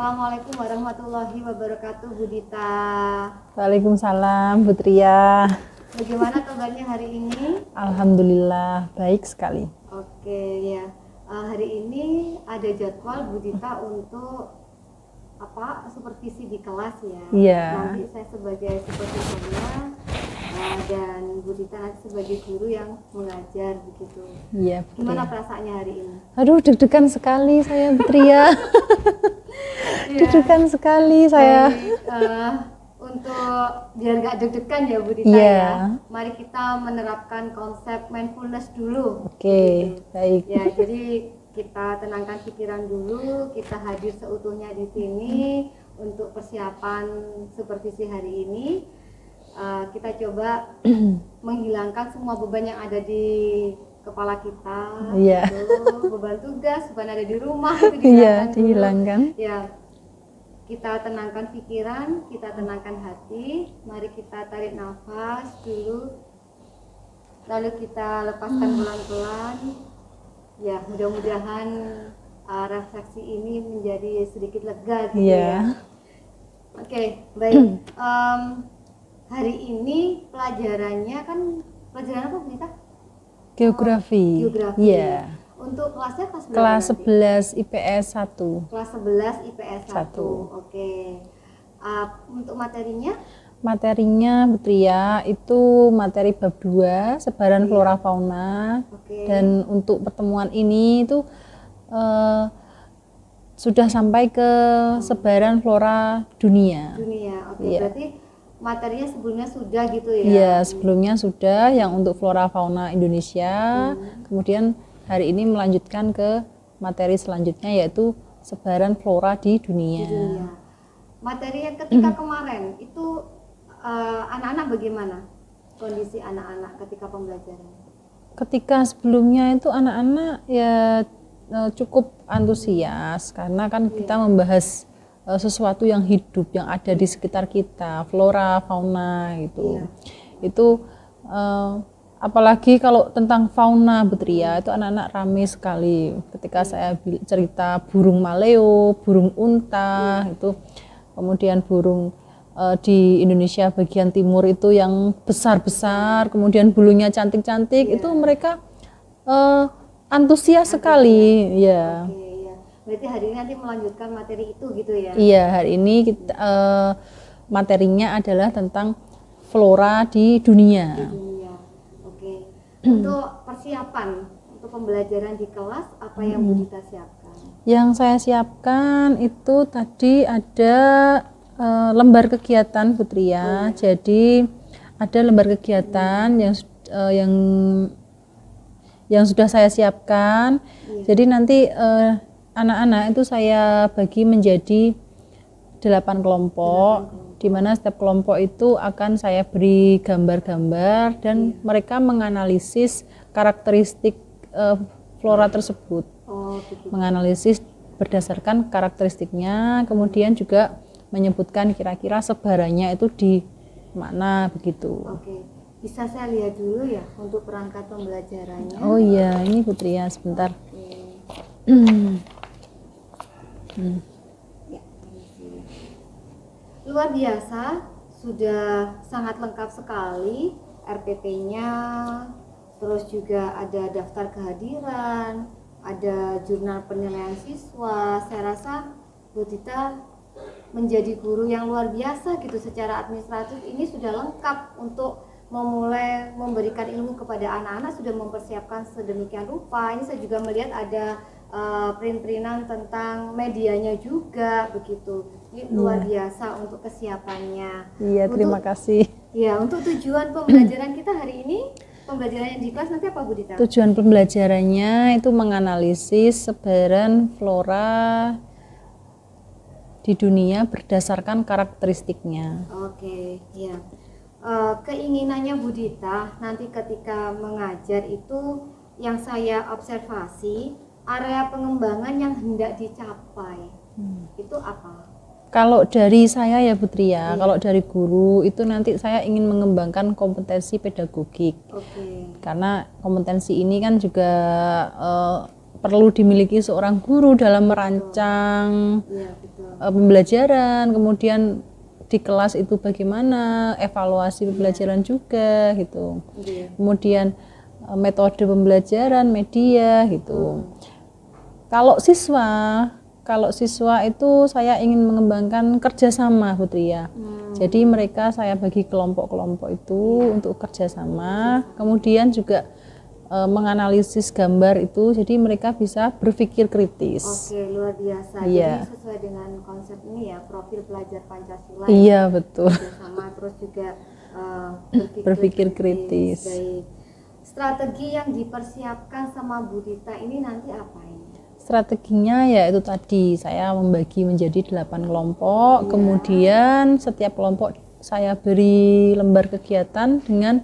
Assalamualaikum warahmatullahi wabarakatuh, Bu Dita. Waalaikumsalam, Bu Tria. Bagaimana kabarnya hari ini? Alhamdulillah, baik sekali. Oke ya, hari ini ada jadwal Bu Dita untuk supervisi di kelas ya. Iya. Nanti saya sebagai supervisornya dan Bu Dita nanti sebagai guru yang mengajar begitu. Iya, Bu Gimana Tria. perasaannya hari ini? Aduh, deg-degan sekali saya, Bu Tria. Deg-degan sekali saya. Baik, untuk biar gak deg-degan ya Bu Dita Iya. ya, mari kita menerapkan konsep mindfulness dulu. Oke, Gitu. baik. Ya, jadi kita tenangkan pikiran dulu, kita hadir seutuhnya di sini untuk persiapan supervisi hari ini. Kita coba menghilangkan semua beban yang ada di kepala kita, Iya. gitu. Beban tugas, beban ada di rumah itu Iya, dihilangkan dulu. dihilangkan. Ya, kita tenangkan pikiran, kita tenangkan hati. Mari kita tarik nafas dulu, lalu kita lepaskan pelan-pelan. Ya, mudah-mudahan refleksi ini menjadi sedikit lega gitu Iya. ya. Oke, baik. Hari ini pelajarannya kan pelajaran apa Bu Dita? Geografi. Geografi. Iya. Untuk kelasnya kelas berapa Kelas nanti? 11 IPS 1. Kelas 11 IPS 1. Satu. Oke. Untuk materinya? Materinya, Bu Tria, itu materi bab 2, sebaran Iya. flora fauna. Oke. Dan untuk pertemuan ini itu sudah sampai ke sebaran flora dunia. Dunia. Oke, Iya. berarti materinya sebelumnya sudah gitu ya? Iya, sebelumnya sudah yang untuk flora fauna Indonesia. Kemudian hari ini melanjutkan ke materi selanjutnya yaitu sebaran flora di dunia. Dunia. Materi yang ketika kemarin itu anak-anak bagaimana? Kondisi anak-anak ketika pembelajaran? Ketika sebelumnya itu anak-anak ya cukup antusias karena kan kita membahas sesuatu yang hidup yang ada di sekitar kita, flora, fauna gitu. Itu apalagi kalau tentang fauna, Bu Tria, itu anak-anak ramai sekali. Ketika saya cerita burung maleo, burung unta itu, kemudian burung di Indonesia bagian timur itu yang besar-besar, kemudian bulunya cantik-cantik, itu mereka antusias sekali, ya. Oke, ya. Berarti hari ini nanti melanjutkan materi itu gitu ya? Iya, hari ini kita, materinya adalah tentang flora di dunia. Dunia. Oke. Untuk persiapan untuk pembelajaran di kelas apa yang Bu Dita siapkan? Yang saya siapkan itu tadi ada lembar kegiatan, Bu Tria. Jadi ada lembar kegiatan yang sudah saya siapkan. Jadi nanti anak-anak itu saya bagi menjadi 8 kelompok, di mana setiap kelompok itu akan saya beri gambar-gambar dan mereka menganalisis karakteristik flora tersebut. Oh, begitu. Menganalisis berdasarkan karakteristiknya, kemudian juga menyebutkan kira-kira sebarannya itu di mana begitu. Oke. Bisa saya lihat dulu ya untuk perangkat pembelajarannya? Oh iya, ini Bu Tria sebentar. Oke. Ya, permisi. Luar biasa, sudah sangat lengkap sekali RPP-nya, terus juga ada daftar kehadiran, ada jurnal penilaian siswa. Saya rasa Bu Dita menjadi guru yang luar biasa gitu, secara administratif ini sudah lengkap untuk memulai memberikan ilmu kepada anak-anak, sudah mempersiapkan sedemikian rupa. Ini saya juga melihat ada print-printan tentang medianya juga begitu. Ini luar biasa untuk kesiapannya. Iya, terima kasih. Ya, untuk tujuan pembelajaran kita hari ini, pembelajaran yang di kelas nanti apa Bu Dita? Tujuan pembelajarannya itu menganalisis sebaran flora di dunia berdasarkan karakteristiknya. Oke, ya. Keinginannya Bu Dita nanti ketika mengajar itu yang saya observasi, area pengembangan yang hendak dicapai itu apa? Kalau dari saya ya Bu Tria, kalau dari guru itu nanti saya ingin mengembangkan kompetensi pedagogik. Oke. Karena kompetensi ini kan juga perlu dimiliki seorang guru dalam merancang Iya, betul. pembelajaran, kemudian di kelas itu bagaimana, evaluasi pembelajaran juga gitu. Iya. Kemudian metode pembelajaran, media gitu. Kalau siswa itu saya ingin mengembangkan kerjasama, Putri ya. Jadi mereka saya bagi kelompok-kelompok itu untuk kerjasama, kemudian juga menganalisis gambar itu, jadi mereka bisa berpikir kritis. Oke, luar biasa. Iya. Jadi sesuai dengan konsep ini ya, profil pelajar Pancasila. Iya, betul. Sama terus juga Berpikir kritis. Baik. Strategi yang dipersiapkan sama Bu Dita ini nanti apa ini? Strateginya ya itu tadi, saya membagi menjadi 8 kelompok, kemudian setiap kelompok saya beri lembar kegiatan dengan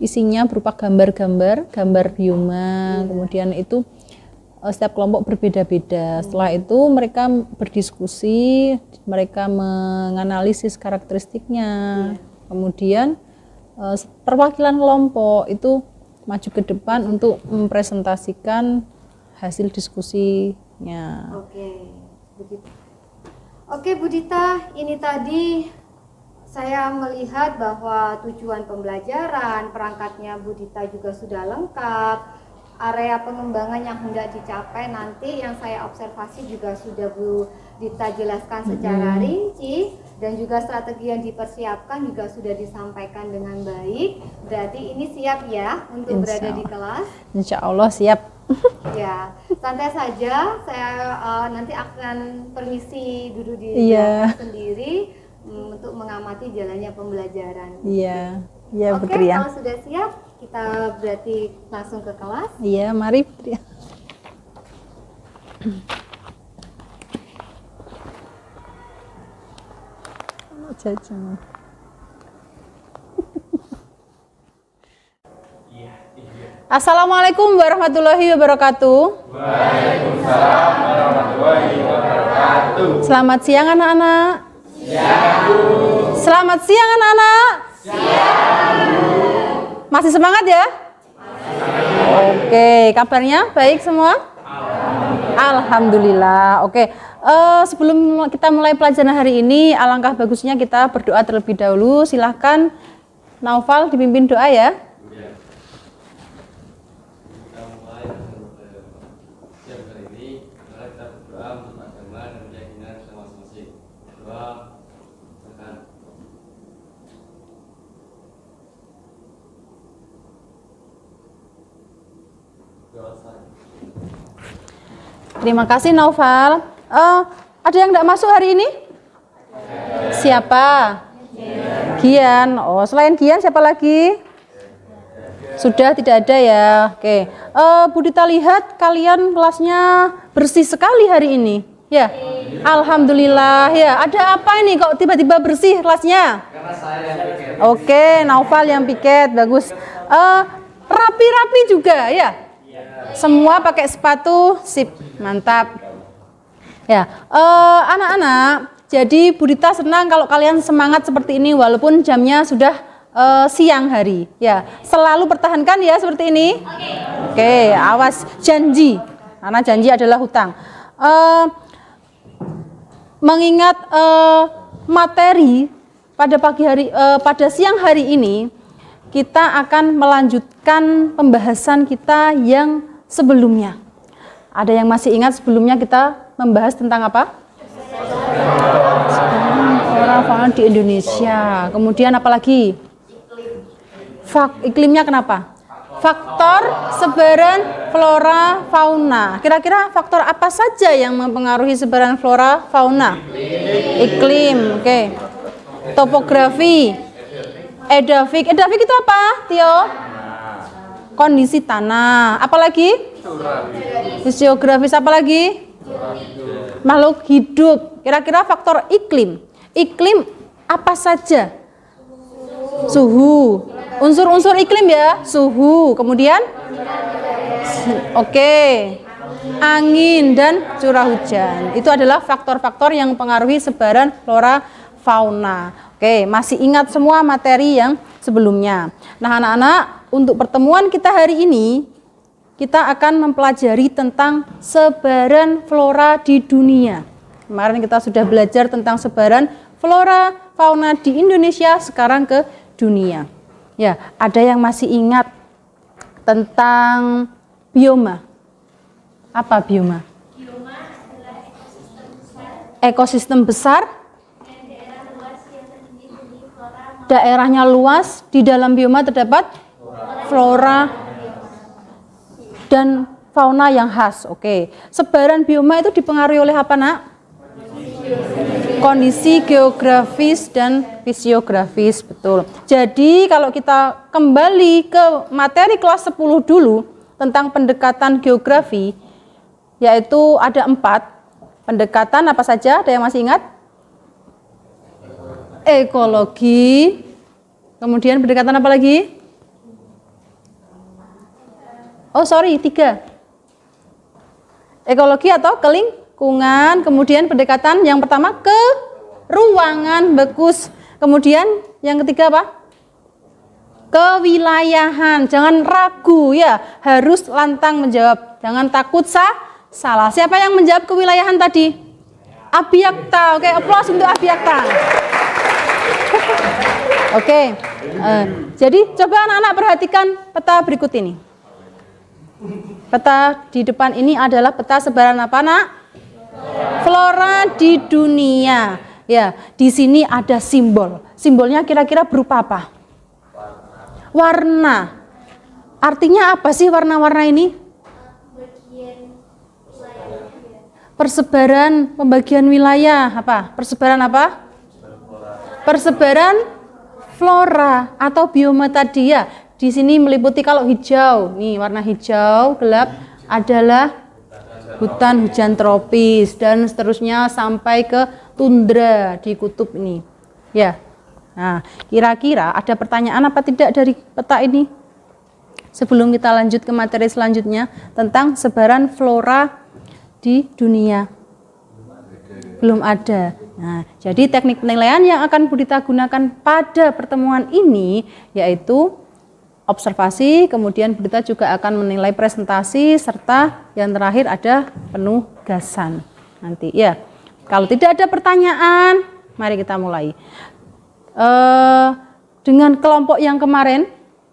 isinya berupa gambar-gambar, gambar bioma, kemudian itu setiap kelompok berbeda-beda. Setelah itu mereka berdiskusi, mereka menganalisis karakteristiknya, kemudian perwakilan kelompok itu maju ke depan untuk mempresentasikan hasil diskusinya. Oke, Bu Dita, ini tadi saya melihat bahwa tujuan pembelajaran, perangkatnya Bu Dita juga sudah lengkap, area pengembangan yang hendak dicapai nanti yang saya observasi juga sudah Bu Dita jelaskan secara rinci, dan juga strategi yang dipersiapkan juga sudah disampaikan dengan baik. Berarti ini siap ya untuk berada di kelas? Insya Allah siap. Ya, santai saja. Saya nanti akan permisi duduk di belakang sendiri untuk mengamati jalannya pembelajaran. Iya, iya Oke, Putri ya. kalau sudah siap, kita berarti langsung ke kelas. Iya, mari Putri. Jajan. Assalamualaikum warahmatullahi wabarakatuh. Waalaikumsalam warahmatullahi wabarakatuh. Selamat siang anak-anak. Selamat siang anak-anak. Masih semangat ya? Oke, kabarnya baik semua? Alhamdulillah. Oke, sebelum kita mulai pelajaran hari ini, alangkah bagusnya kita berdoa terlebih dahulu. Silahkan Naufal dipimpin doa ya. Terima kasih Naufal. Ada yang tidak masuk hari ini? Siapa? Gian. Oh, selain Gian siapa lagi? Sudah tidak ada ya. Oke. Bu Dita lihat kalian kelasnya bersih sekali hari ini. Ya. Alhamdulillah. Ya. Ada apa ini kok tiba-tiba bersih kelasnya? Karena saya yang piket. Oke, Naufal yang piket. Bagus. Rapi-rapi juga ya. Semua pakai sepatu, sip, mantap. Ya, anak-anak, jadi Bu Dita senang kalau kalian semangat seperti ini walaupun jamnya sudah siang hari. Ya, selalu pertahankan ya seperti ini. Oke, awas janji, karena janji adalah hutang. Mengingat materi pada pagi hari, pada siang hari ini kita akan melanjutkan pembahasan kita yang sebelumnya. Ada yang masih ingat sebelumnya kita membahas tentang apa? Flora fauna di Indonesia. Kemudian apa lagi? Iklimnya kenapa? Faktor sebaran flora fauna. Kira-kira faktor apa saja yang mempengaruhi sebaran flora fauna? Iklim, oke. Topografi. Edafik itu apa, Tio? Kondisi tanah. Apalagi? Fisiografis, apalagi? Makhluk hidup. Kira-kira faktor iklim. Iklim apa saja? Suhu. Unsur-unsur iklim ya, suhu. Kemudian? Oke. Angin dan curah hujan. Itu adalah faktor-faktor yang mempengaruhi sebaran flora fauna. Oke, masih ingat semua materi yang sebelumnya. Nah, anak-anak, untuk pertemuan kita hari ini, kita akan mempelajari tentang sebaran flora di dunia. Kemarin kita sudah belajar tentang sebaran flora, fauna di Indonesia, sekarang ke dunia. Ya, ada yang masih ingat tentang bioma? Apa bioma? Bioma adalah ekosistem besar. Daerahnya luas, di dalam bioma terdapat flora dan fauna yang khas. Oke. Sebaran bioma itu dipengaruhi oleh apa, Nak? Kondisi geografis dan fisiografis, betul. Jadi kalau kita kembali ke materi kelas 10 dulu tentang pendekatan geografi, yaitu ada 4 pendekatan. Apa saja? Ada yang masih ingat? Ekologi, kemudian pendekatan apa lagi? Oh sorry, 3. Ekologi atau kelingkungan, kemudian pendekatan yang pertama ke ruangan bekus, kemudian yang ketiga apa? Kewilayahan. Jangan ragu ya, harus lantang menjawab, jangan takut salah. Siapa yang menjawab kewilayahan tadi? Abiyakta. Oke, aplaus untuk Abiyakta. Oke, jadi coba anak-anak perhatikan peta berikut ini. Peta di depan ini adalah peta sebaran apa, Nak? Flora di dunia. Ya, di sini ada simbol. Simbolnya kira-kira berupa apa? Warna. Artinya apa sih warna-warna ini? Persebaran pembagian wilayah. Apa? Persebaran apa? Persebaran flora atau bioma tadi ya. Di sini meliputi kalau hijau, nih warna hijau gelap adalah hutan hujan tropis dan seterusnya sampai ke tundra di kutub ini. Ya. Nah, kira-kira ada pertanyaan apa tidak dari peta ini? Sebelum kita lanjut ke materi selanjutnya tentang sebaran flora di dunia. Belum ada. Nah, jadi teknik penilaian yang akan Budita gunakan pada pertemuan ini yaitu observasi, kemudian Budita juga akan menilai presentasi, serta yang terakhir ada penugasan. Nanti ya, kalau tidak ada pertanyaan, mari kita mulai. Dengan kelompok yang kemarin,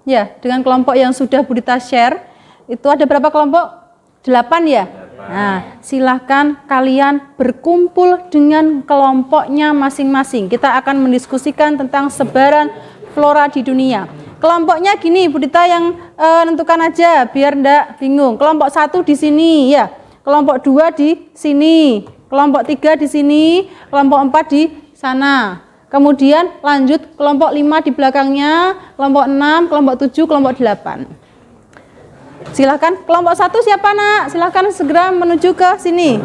ya, dengan kelompok yang sudah Budita share, itu ada berapa kelompok? 8 ya? Nah, silahkan kalian berkumpul dengan kelompoknya masing-masing. Kita akan mendiskusikan tentang sebaran flora di dunia. Kelompoknya gini, Budita yang nentukan aja biar ndak bingung. Kelompok 1 di sini ya, kelompok 2 di sini, kelompok 3 di sini, kelompok 4 di sana. Kemudian lanjut kelompok 5 di belakangnya, kelompok 6, kelompok 7, kelompok 8. Silahkan kelompok 1 siapa, Nak? Silahkan segera menuju ke sini.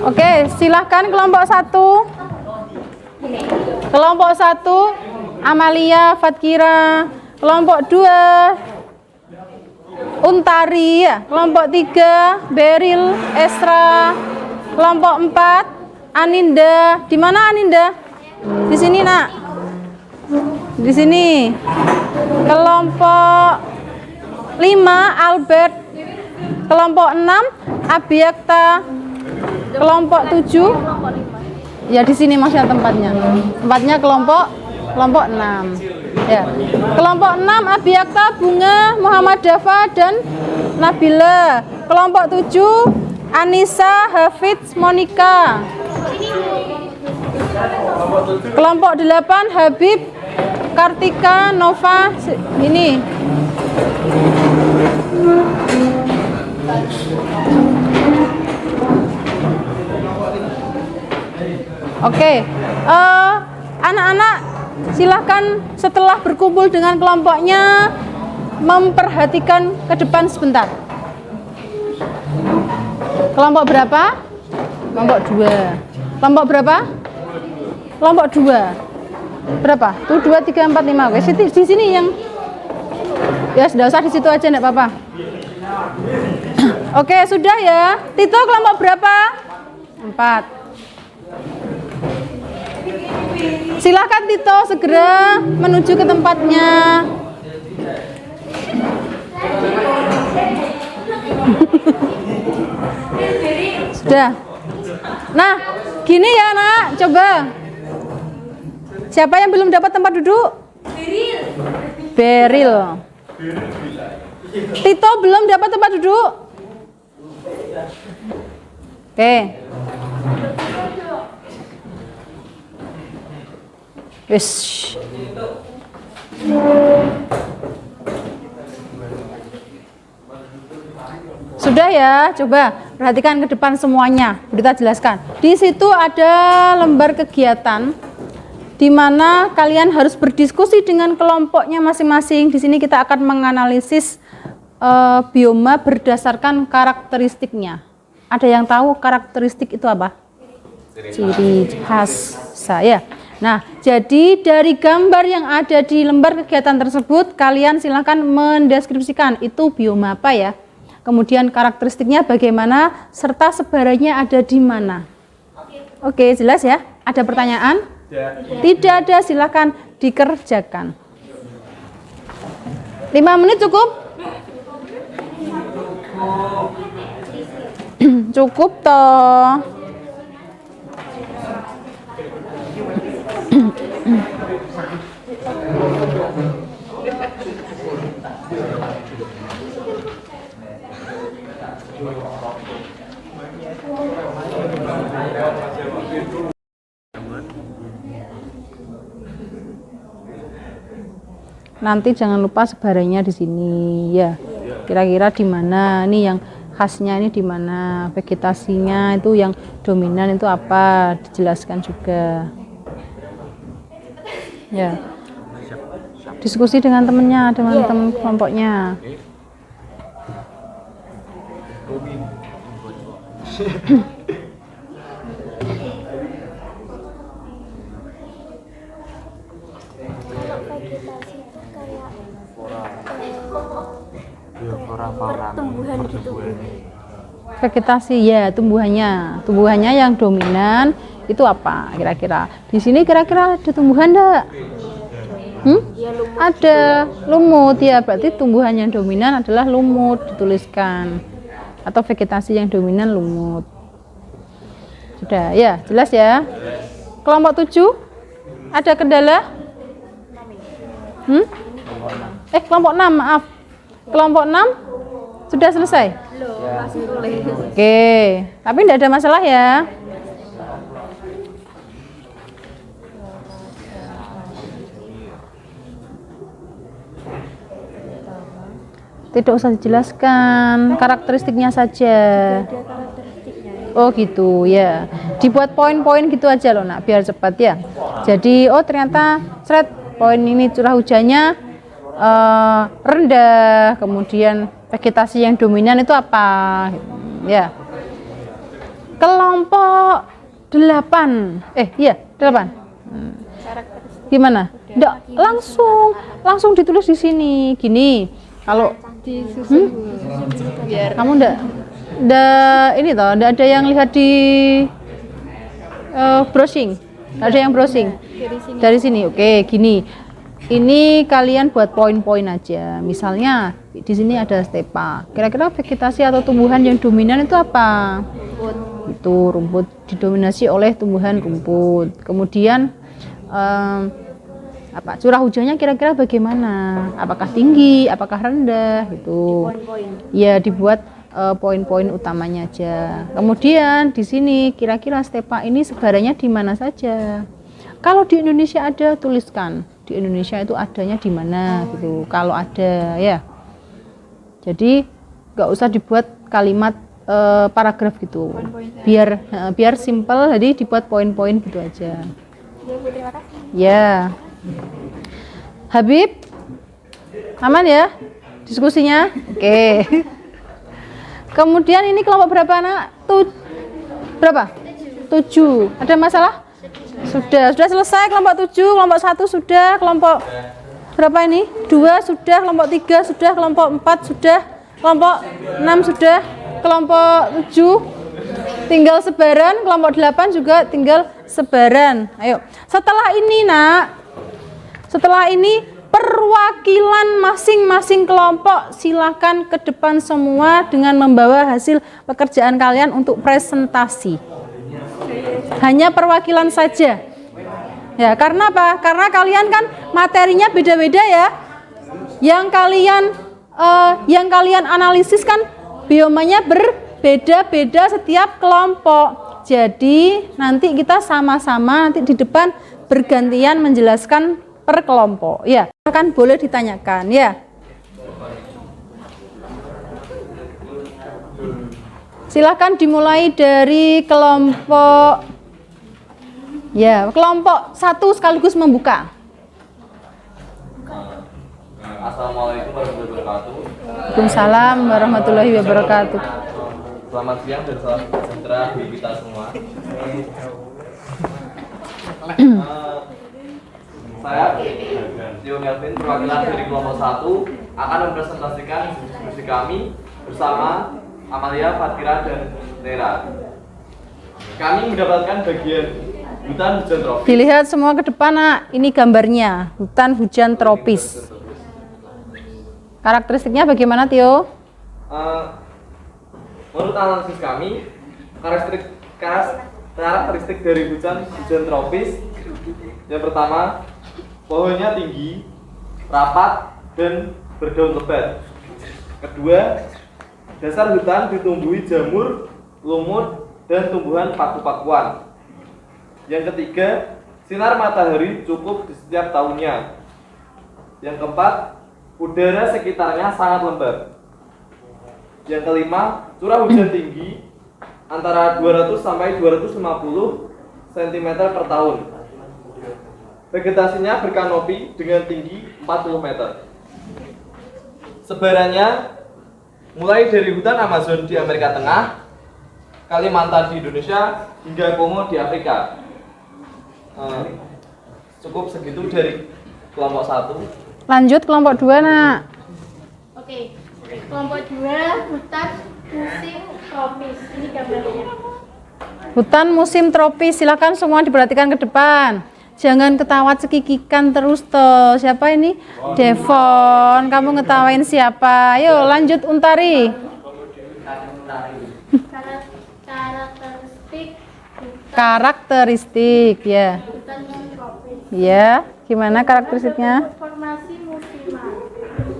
Oke, silahkan kelompok 1. Kelompok 1 Amalia, Fatkira. Kelompok 2 Untari ya. Kelompok 3 Beril, Esra. Kelompok 4 Aninda. Di mana Aninda? Di sini, Nak. Di sini. Kelompok 5 Albert. Kelompok 6 Abiyakta. Kelompok 7 ya di sini masih tempatnya. Tempatnya kelompok 6. Ya. Kelompok 6 Abiyakta, Bunga, Muhammad Dafa dan Nabila. Kelompok 7 Anissa, Hafidz, Monika. Kelompok 8 Habib, Kartika, Nova. Ini. Oke, anak-anak silahkan setelah berkumpul dengan kelompoknya memperhatikan ke depan sebentar. Kelompok berapa? Kelompok 2. Kelompok berapa? Kelompok 2. berapa? Tuh 2, 3, 4, 5. Oke, di sini yang ya sudah usah di situ aja enggak apa-apa. Oke, sudah ya. Tito kelompok berapa? 4. Silahkan Tito segera menuju ke tempatnya. Sudah. Nah, gini ya nak, coba. Siapa yang belum dapat tempat duduk? Beril. Tito belum dapat tempat duduk? Oke. Wis. Sudah ya, coba perhatikan ke depan semuanya. Kita jelaskan. Di situ ada lembar kegiatan di mana kalian harus berdiskusi dengan kelompoknya masing-masing. Di sini kita akan menganalisis bioma berdasarkan karakteristiknya. Ada yang tahu karakteristik itu apa? Ciri khas saya. Nah, jadi dari gambar yang ada di lembar kegiatan tersebut, kalian silakan mendeskripsikan itu bioma apa ya. Kemudian karakteristiknya bagaimana, serta sebarannya ada di mana. Oke, jelas ya? Ada pertanyaan? Tidak ada, silakan dikerjakan. 5 menit cukup? Cukup toh. Nanti jangan lupa sebarannya di sini ya. Kira-kira di mana nih yang khasnya, ini di mana vegetasinya, itu yang dominan itu apa, dijelaskan juga. Ya. Diskusi dengan temennya, dengan teman kelompoknya. Vegetasi itu kayak pertumbuhan gitu. Vegetasi ya, tumbuhannya yang dominan itu apa kira-kira? Di sini kira-kira ada tumbuhan enggak? Ya, lumut. Ada lumut ya, berarti tumbuhan yang dominan adalah lumut, dituliskan. Atau vegetasi yang dominan lumut. Sudah ya, jelas ya. Kelompok 7 ada kendala? Kelompok 6, maaf. Kelompok 6 sudah selesai? Masih tulis. Oke, tapi tidak ada masalah ya. Tidak usah dijelaskan, karakteristiknya saja. Oh gitu ya. Dibuat poin-poin gitu aja loh nak, biar cepat ya. Jadi ternyata poin ini curah hujannya rendah, kemudian vegetasi yang dominan itu apa? Ya. Kelompok 8. 8. Gimana? Nggak, langsung ditulis di sini. Gini. Kalau kamu ndak ini toh, ndak ada yang lihat di browsing. Ndak ada yang browsing. Dari sini. Oke, gini. Ini kalian buat poin-poin aja. Misalnya di sini ada stepa. Kira-kira vegetasi atau tumbuhan yang dominan itu apa? Rumput. Itu rumput didominasi oleh tumbuhan rumput. Kemudian curah hujannya kira-kira bagaimana? Apakah tinggi? Apakah rendah? Gitu. Ya, dibuat poin-poin utamanya aja. Kemudian di sini kira-kira stepa ini sebarannya di mana saja? Kalau di Indonesia ada, tuliskan. Di Indonesia itu adanya di mana gitu. Kalau ada ya. Jadi nggak usah dibuat kalimat paragraf gitu. Biar simple, jadi dibuat poin-poin gitu aja. Ya. Habib, aman ya diskusinya? Oke. Kemudian ini kelompok berapa anak? Berapa? 7. Ada masalah? Sudah selesai kelompok 7, kelompok 1 sudah, kelompok berapa ini? 2 sudah, kelompok 3 sudah, kelompok 4 sudah, kelompok 6 sudah, kelompok 7 tinggal sebaran, kelompok 8 juga tinggal sebaran. Ayo. Setelah ini, Nak. Setelah ini perwakilan masing-masing kelompok silahkan ke depan semua dengan membawa hasil pekerjaan kalian untuk presentasi. Hanya perwakilan saja. Ya, karena apa? Karena kalian kan materinya beda-beda ya. Yang kalian analisis kan biomanya berbeda-beda setiap kelompok. Jadi nanti kita sama-sama nanti di depan bergantian menjelaskan per kelompok. Ya, kan boleh ditanyakan ya. Silahkan dimulai dari kelompok kelompok 1 sekaligus membuka. Assalamualaikum warahmatullahi wabarakatuh. Waalaikumsalam warahmatullahi wabarakatuh. Selamat siang dan salam sejahtera bagi kita semua. Saya Tio Melvin, perwakilan dari kelompok 1 akan mempresentasikan diskusi kami bersama Amalia, Fatira, dan Nera. Kami mendapatkan bagian hutan hujan tropis. Dilihat semua ke depan, Nak. Ini gambarnya, hutan hujan tropis. Karakteristiknya bagaimana, Tio? Menurut analisis kami, karakteristik dari hujan tropis yang pertama, pohonnya tinggi, rapat, dan berdaun lebat. Kedua, dasar hutan ditumbuhi jamur, lumut, dan tumbuhan paku-pakuan. Yang ketiga, sinar matahari cukup di setiap tahunnya. Yang keempat, udara sekitarnya sangat lembab. Yang kelima, curah hujan tinggi antara 200 sampai 250 cm per tahun. Vegetasinya berkanopi dengan tinggi 40 meter. Sebarannya mulai dari hutan Amazon di Amerika Tengah, Kalimantan di Indonesia, hingga Kongo di Afrika. Cukup segitu dari kelompok 1. Lanjut kelompok 2, Nak. Oke, kelompok 2 hutan musim tropis. Ini gambarnya. Hutan musim tropis, silakan semua diperhatikan ke depan. Jangan ketawa cekikikan terus toh. Siapa ini? Devon. Kamu ngetawain siapa? Ayo lanjut Untari. Karakteristik ya. Hutan musim tropis. Ya, gimana karakteristiknya? Formasi musiman.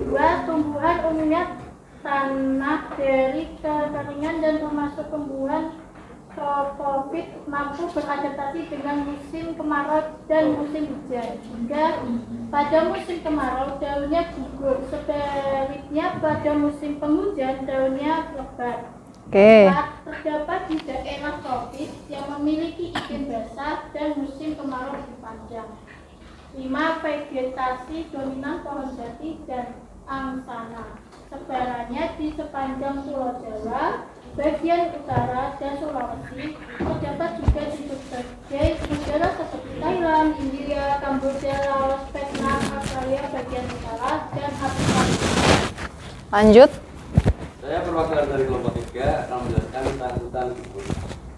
2. Tumbuhan umumnya tanah dari kekeringan dan termasuk tumbuhan tropofit mampu beradaptasi dengan musim kemarau dan musim hujan. Hingga pada musim kemarau daunnya gugur, sebaliknya pada musim penghujan daunnya lebat. Oke. Terdapat di daerah tropis yang memiliki iklim basah dan musim kemarau lebih panjang. 5. Vegetasi dominan pohon jati dan angsana. Sebarannya di sepanjang Pulau Jawa, bagian utara, dan Sulawesi. Terdapat juga di berbagai negara seperti Thailand, India, Kamboja, Laos, Vietnam, Australia bagian utara, dan Afrika. Lanjut. Saya perwakilan dari kelompok 3 akan menjelaskan tentang hutan gugur.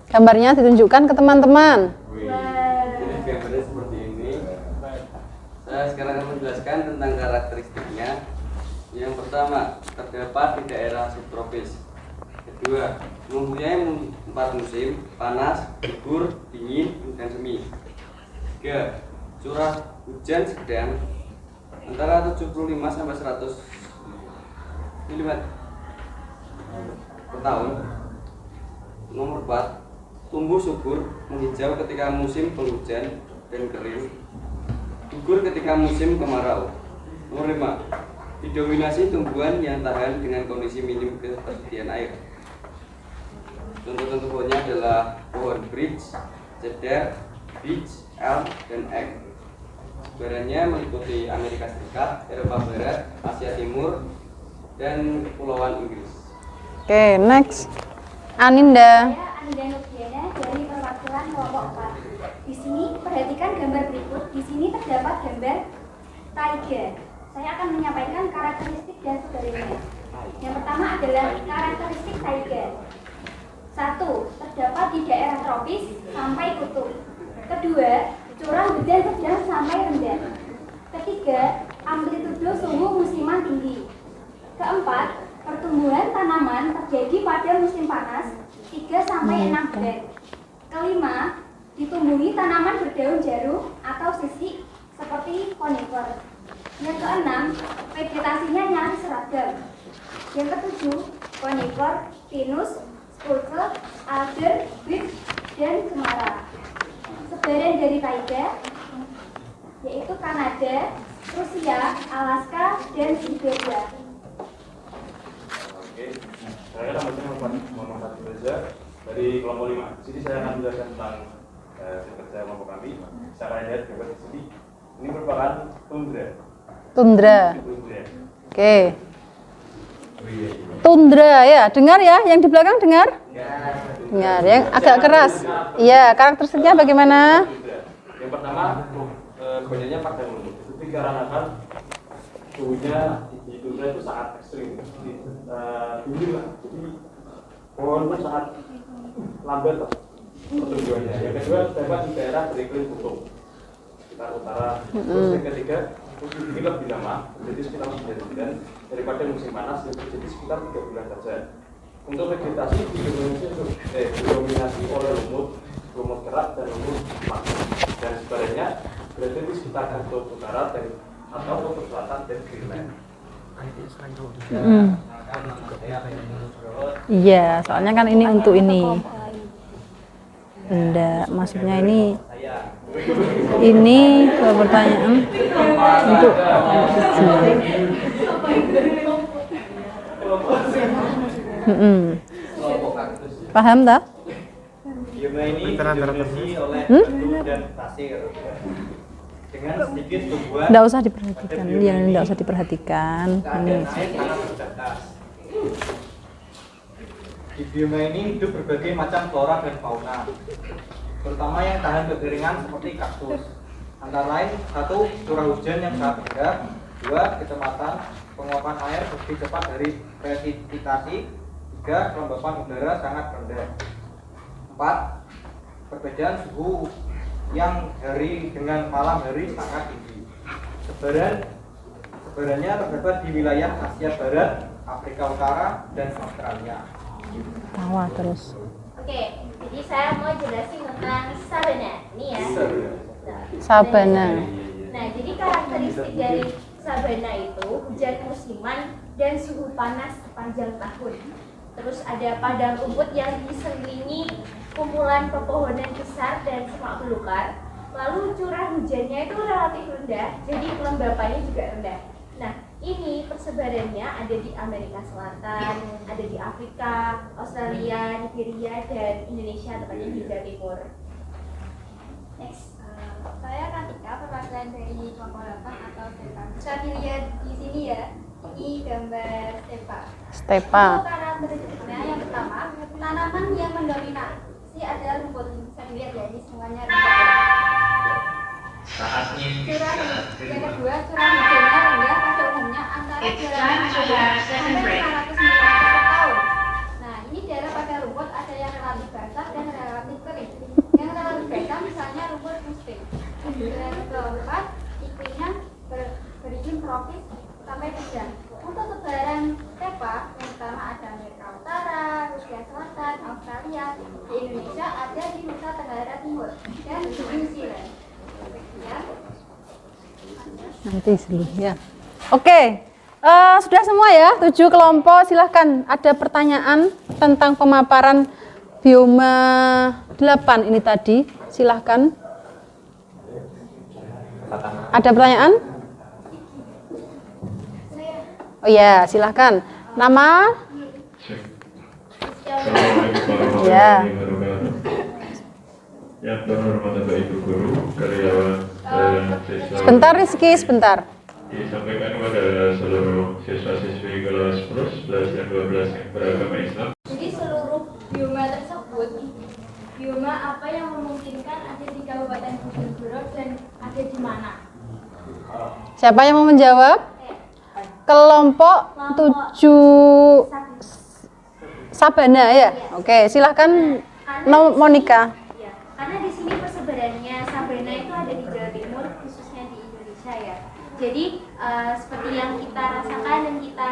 Gambarnya ditunjukkan ke teman-teman. Jadi gambarnya seperti ini. Saya sekarang akan menjelaskan tentang karakteristiknya. Yang pertama, terdapat di daerah subtropis. Kedua, mempunyai 4 musim, panas, gugur, dingin, dan semi. 3. Curah hujan sedang antara 75 sampai 100 mm per tahun. Nomor 4, tumbuh subur, menghijau ketika musim penghujan dan kering, gugur ketika musim kemarau. Nomor 5, didominasi tumbuhan yang tahan dengan kondisi minim ketersediaan air. Contoh-contoh pohonnya adalah pohon bridge, cedar, beech, elm, dan ek. Sebarannya meliputi Amerika Serikat, Eropa Barat, Asia Timur, dan Kepulauan Inggris. Oke, next. Aninda. Saya Aninda Nurdiana dari perwakilan kelompok 4. Di sini Perhatikan gambar berikut. Di sini terdapat gambar taiga. Saya akan menyampaikan karakteristik dan saudaranya. Yang pertama adalah karakteristik taiga. 1. Terdapat di daerah tropis sampai kutub. Kedua, curah hujan sedang sampai rendah. Ketiga, amplitudo suhu musiman tinggi. Keempat, pertumbuhan tanaman terjadi pada musim panas 3 sampai 6 bulan. Kelima, ditumbuhi tanaman berdaun jarum atau sisik seperti konifer. Yang keenam, vegetasinya nyaris seragam. Yang ketujuh, konifer, pinus, spruce, alder, beech, dan cemara. Sebaran dari taiga yaitu Kanada, Rusia, Alaska, dan Siberia. Oke, saya nama Muhammad Fatim Reza dari kelompok 5. Di sini saya akan menjelaskan tentang kerja kelompok kami. Secara lihat gambar di sini, ini merupakan tundra. Tundra. Tundra. Oke. Tundra ya, dengar ya, yang di belakang dengar? Dengar, yang agak keras. Iya, karakteristiknya bagaimana? Tundra. Yang pertama, kebanyakannya padang rumput. Itu dikarenakan suhunya di tundra itu sangat ekstrim. Dingin lah. Jadi pohon pun sangat lambat pertumbuhannya. Yang kedua, terdapat di daerah beriklim kutub sekitar utara. Terus yang ketiga, musim dingin lebih lama, jadi sekitar 9 bulan daripada musim panas yang terjadi sekitar 3 bulan saja. Untuk vegetasi didominasi oleh lumut kerak dan lumut makmur, dan sebaliknya berada di sekitar kutub utara dan atau kutub selatan dan Greenland. Iya, soalnya kan ini untuk ini. Enggak, maksudnya ini pertanyaan untuk paham tak? Bioma ini didominasi oleh batu dan pasir dengan sedikit tumbuhan Enggak usah diperhatikan, yang enggak usah diperhatikan. dan air sangat terbatas. Di bioma ini hidup berbagai macam flora dan fauna, terutama yang tahan kekeringan seperti kaktus. Antara lain, 1. Curah hujan yang sangat rendah. 2. Kecepatan penguapan air lebih cepat dari presipitasi. 3. Kelembapan udara sangat rendah. 4. Perbedaan suhu yang hari dengan malam hari sangat tinggi. Sebarannya terdapat di wilayah Asia Barat, Afrika Utara, dan Australia. Tawa terus. Oke, jadi saya mau jelasin tentang sabana. Ini ya. Sabana. Nah, jadi karakteristik dari sabana itu hujan musiman dan suhu panas sepanjang tahun. Terus ada padang rumput yang diselilingi kumpulan pepohonan besar dan semak belukar. Lalu curah hujannya itu relatif rendah, jadi kelembapannya juga rendah. Nah, ini persebarannya ada di Amerika Selatan, ada di Afrika, Australia, Nigeria, dan Indonesia, tepatnya di Jawa Timur. Next, saya Rantika, perwakilan dari kelompok 8 atau STEPA. Bisa dilihat di sini ya, ini gambar STEPA. Stepa. Untuk karakteristiknya yang pertama, tanaman yang mendominasi adalah rumput. Bisa dilihat ya, ini semuanya rumput. Yang kedua, curah hujannya rendah pada umumnya antara 200 sampai 500 mm per tahun. Nah, ini daerah pada rumput ada yang relatif basah dan relatif kering. Yang relatif basah misalnya rumput musim. Dan keempat, iklimnya beriklim tropis sampai hujan. Untuk sebaran stepa, yang pertama ada Amerika Utara, Rusia Selatan, Australia. Di Indonesia ada di Nusa Tenggara Timur dan di New Zealand. Ya. Nanti seluruhnya. Oke, sudah semua ya, 7 kelompok. Silahkan, ada pertanyaan tentang pemaparan bioma 8 ini tadi. Silahkan. Ada pertanyaan? Oh ya, silahkan. Nama? Ya. Yang terhormat Bapak Ibu Guru, karyawan dan siswa. Sebentar Rizky, sebentar. Disampaikan kepada seluruh siswa-siswi kelas 10, 11, dan 12 yang beragama Islam. Jadi seluruh bioma tersebut, bioma apa yang memungkinkan ada di Kabupaten Bogor mana? Siapa yang mau menjawab? Kelompok 7 Sabana ya. Oke, silahkan Monica. Ya, karena di sini persebarannya Sabana itu ada di Jawa Timur, khususnya di Indonesia ya. Jadi seperti yang kita rasakan dan kita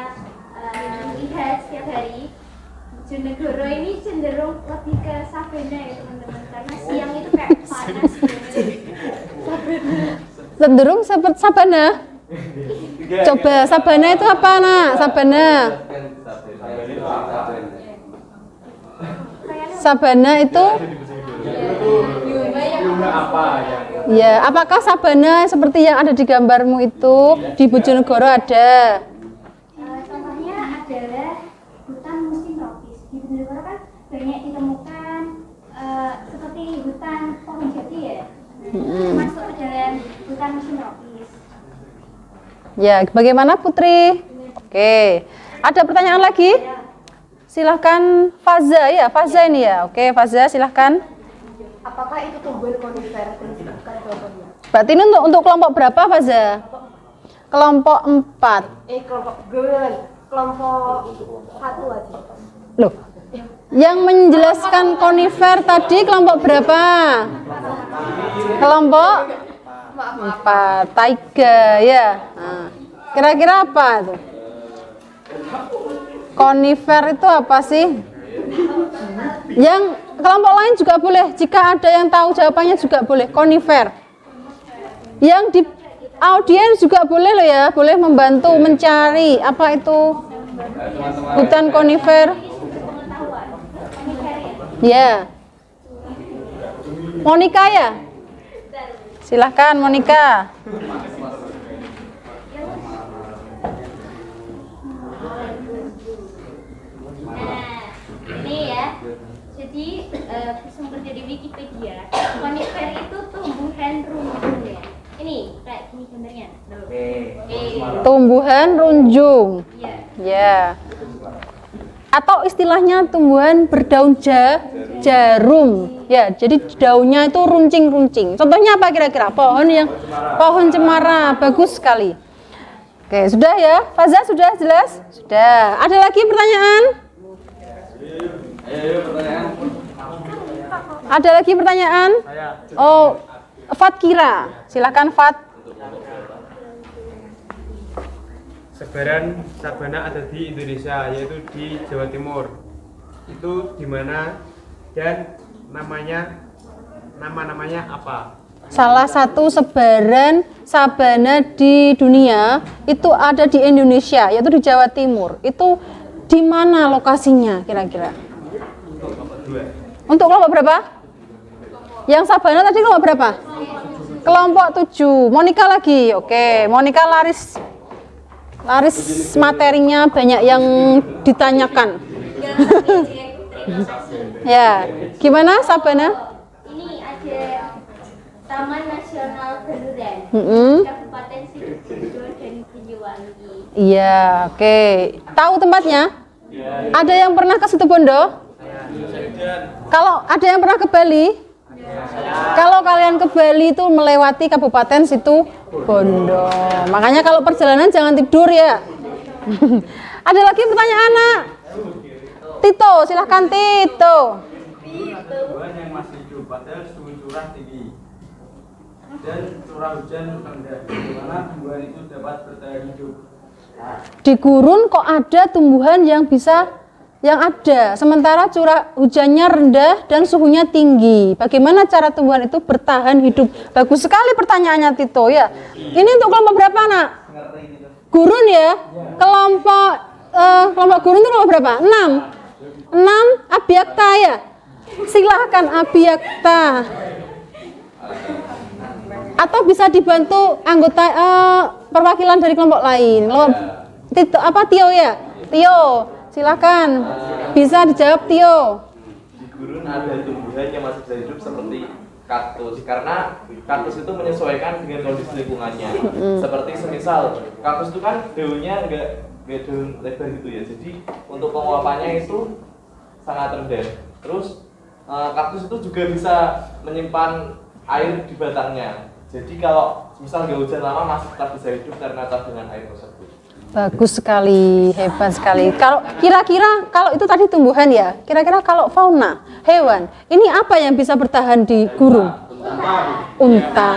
lihat setiap hari, Bojonegoro ini cenderung lebih ke Sabana ya teman-teman, karena siang itu kayak panas banget. Cenderung seperti Sabana. Coba Sabana itu apa, Nak? Sabana. Sabana itu apa ya? ya, apakah Sabana seperti yang ada di gambarmu itu di Bojonegoro ada? Contohnya adalah hutan musim tropis. Di Bojonegoro kan banyak ditemukan seperti hutan pohon jati ya, masuk ke dalam hutan musim tropis. Ya, bagaimana Putri? Oke, ada pertanyaan lagi? Silahkan Faza ya, Faza ini ya. Oke, Faza silahkan. Apakah itu tumbuhan konifer? Bukan jawabannya. Berarti ini untuk kelompok berapa Faza? Kelompok 4. Kelompok 1 aja. Loh, yang menjelaskan konifer tadi kelompok berapa? Kelompok 4, taiga ya. Nah, kira-kira apa itu? Konifer itu apa sih? Yang kelompok lain juga boleh. Jika ada yang tahu jawabannya juga boleh. Konifer. Yang di audiens juga boleh loh ya, boleh membantu mencari apa itu hutan konifer. Ya. Monica ya? Silahkan Monica. Ini ya, jadi sumber dari Wikipedia, konifer itu tumbuhan runjung ya. Ini kayak gini gambarnya. Tumbuhan runjung. Iya. Ya. Atau istilahnya tumbuhan berdaun jarum. Ya, jadi daunnya itu runcing-runcing. Contohnya apa kira-kira? Pohon cemara, bagus sekali. Oke, sudah ya? Faza sudah jelas? Sudah. Ada lagi pertanyaan? Ada lagi pertanyaan? Oh, Fat Kira. Silakan Fat. Sebaran sabana ada di Indonesia, yaitu di Jawa Timur. Itu di mana dan nama-namanya apa? Salah satu sebaran sabana di dunia itu ada di Indonesia, yaitu di Jawa Timur. Itu di mana lokasinya kira-kira? Untuk kelompok berapa? Yang sabana tadi kelompok berapa? Kelompok 7. Monica lagi. Oke, Monica laris materinya, banyak yang ditanyakan. Ya, gimana sabana? Ini ada Taman Nasional Baluran, Kabupaten Sidoarjo dan Banyuwangi. Iya, oke. Tahu tempatnya? Ada yang pernah ke situ Bondo? Kalau ada yang pernah ke Bali? Kalau kalian ke Bali itu melewati Kabupaten Situ Bondo. Makanya kalau perjalanan jangan tidur ya. Ada lagi pertanyaan, Nak? Tito, silahkan Tito. Tumbuhan yang masih hidup padahal suhu curah tinggi dan curah hujan rendah. Bagaimana tumbuhan itu dapat bertahan hidup? Di gurun kok ada tumbuhan yang ada, sementara curah hujannya rendah dan suhunya tinggi. Bagaimana cara tumbuhan itu bertahan hidup? Bagus sekali pertanyaannya Tito ya. Ini untuk kelompok berapa, Nak? Gurun ya? Kelompok gurun itu kelompok berapa? 6 Abiakta ya? Silahkan Abiakta. Atau bisa dibantu anggota perwakilan dari kelompok lain. Tio ya? Tio, silakan. Bisa dijawab Tio. Di gurun ada tumbuhan yang masih bisa hidup seperti kaktus, karena kaktus itu menyesuaikan dengan kondisi lingkungannya. Seperti semisal kaktus itu kan daunnya enggak daun lebar gitu ya. Jadi untuk penguapannya itu sangat rendah. Terus kaktus itu juga bisa menyimpan air di batangnya. Jadi kalau misal nggak hujan lama masih tetap bisa hidup karena tabungan air tersebut. Bagus sekali, hebat sekali. Kalau kira-kira kalau itu tadi tumbuhan ya, kira-kira kalau fauna, hewan, ini apa yang bisa bertahan di gurun? Unta.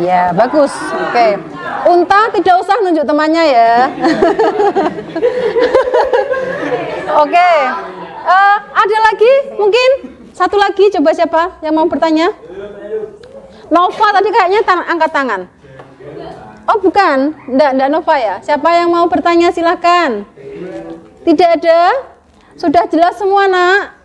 Ya, bagus. Oke. Unta tidak usah nunjuk temannya ya. Oke. Ada lagi? Mungkin satu lagi, coba siapa yang mau bertanya? Nova tadi kayaknya angkat tangan. Oh bukan, enggak Nova ya. Siapa yang mau bertanya silakan. Tidak ada? Sudah jelas semua nak?